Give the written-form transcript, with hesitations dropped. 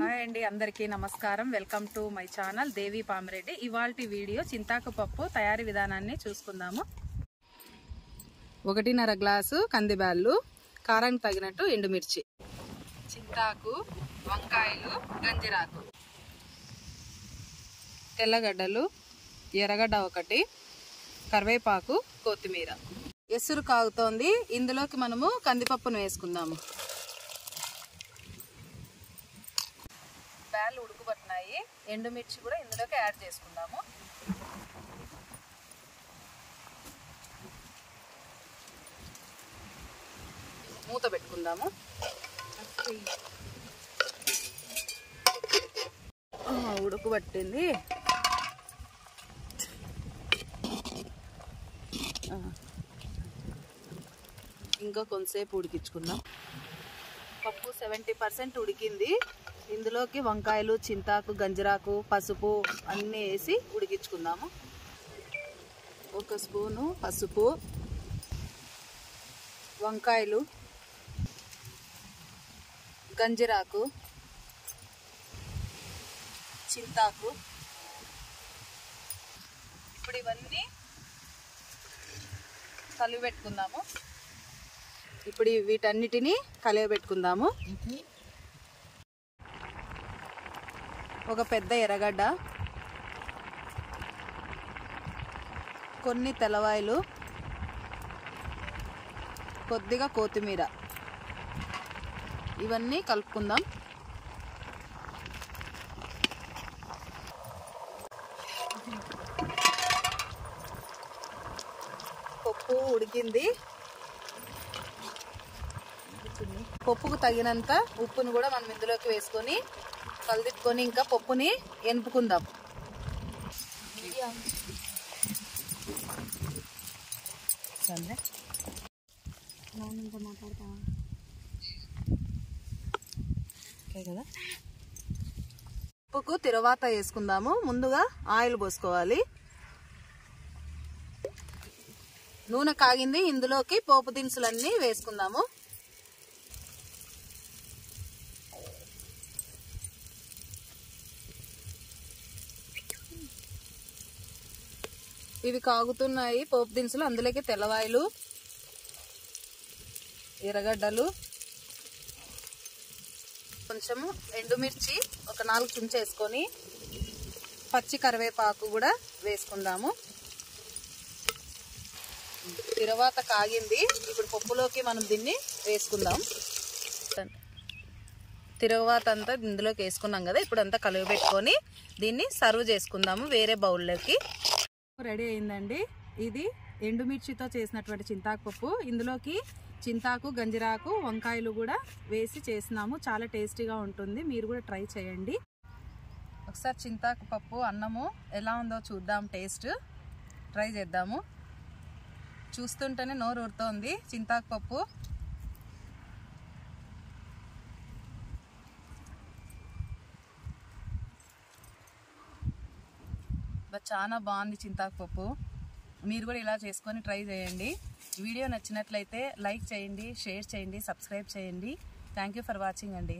Hi అండి, అందరికీ నమస్కారం. వెల్కమ్ టు మై ఛానల్ దేవి పామిరెడ్డి. ఇవాల్టి వీడియో చింతాకు పప్పు తయారీ విధానాన్ని చూసుకుందాము. 1.5 గ్లాసు కందిబ్యాళ్ళు, కారం తగినట్టు ఎండుమిర్చి, చింతాకు, వంకాయలు, గంజిరాకు, తెల్లగడ్డలు, ఎర్రగడ్డ ఒకటి, కరివేపాకు, కొత్తిమీర. ఎసురు కాగుతోంది. ఇందులోకి మనము కందిపప్పును వేసుకుందాము. బ్యాళ్ళు ఉడుకుబట్టినాయి. ఎండుమిర్చి కూడా ఇందులోకి యాడ్ చేసుకుందాము. మూత పెట్టుకుందాము. ఉడుకుబట్టింది. ఇంకా కొంతసేపు ఉడికించుకుందాం. పప్పు 70% ఉడికింది. ఇందులోకి వంకాయలు, చింతాకు, గంజిరాకు, పసుపు అన్నీ వేసి ఉడికించుకుందాము. 1 స్పూను పసుపు, వంకాయలు, గంజిరాకు, చింతాకు. ఇప్పుడు ఇవన్నీ కలిపెట్టుకుందాము. ఇప్పుడు వీటన్నిటిని కలిపెట్టుకుందాము. ఒక పెద్ద ఎర్రగడ్డ, కొన్ని తెల్లవాయలు, కొద్దిగా కొత్తిమీర, ఇవన్నీ కలుపుకుందాం. పప్పు ఉడికింది. పప్పుకు తగినంత ఉప్పును కూడా మనం ఇందులోకి వేసుకొని కలిదిప్పుకొని ఇంకా పప్పుని ఎనుపుకుందాం. కదా, పప్పుకు తిరువాత వేసుకుందాము. ముందుగా ఆయిల్ పోసుకోవాలి. నూనె కాగింది. ఇందులోకి పోపు దినుసులన్నీ వేసుకుందాము. ఇవి కాగుతున్నాయి పోపు దినుసులు. అందులోకి తెల్లవాయలు, ఎర్రగడ్డలు, కొంచెము ఎండుమిర్చి ఒక 4 చెంచా వేసుకొని పచ్చి కరివేపాకు కూడా వేసుకుందాము. తిరువాత కాగింది. ఇప్పుడు పప్పులోకి మనం దీన్ని వేసుకుందాం. తిరువాత అంతా ఇందులోకి వేసుకున్నాం కదా. ఇప్పుడు అంతా కలిపెట్టుకొని దీన్ని సర్వ్ చేసుకుందాము వేరే బౌల్లోకి. రెడీ అయిందండి. ఇది ఎండుమిర్చితో చేసినటువంటి చింతాకు పప్పు. ఇందులోకి చింతాకు, గంజిరాకు, వంకాయలు కూడా వేసి చేసినాము. చాలా టేస్టీగా ఉంటుంది. మీరు కూడా ట్రై చేయండి. ఒకసారి చింతాకు పప్పు అన్నము ఎలా ఉందో చూద్దాం. టేస్ట్ ట్రై చేద్దాము. చూస్తుంటేనే నోరు ఊరుతోంది. చింతాకు పప్పు చాలా బాగుంది. చింతాకు పప్పు మీరు కూడా ఇలా చేసుకొని ట్రై చేయండి. వీడియో నచ్చినట్లయితే లైక్ చేయండి, షేర్ చేయండి, సబ్స్క్రైబ్ చేయండి. థ్యాంక్ యూ ఫర్ వాచింగ్ అండి.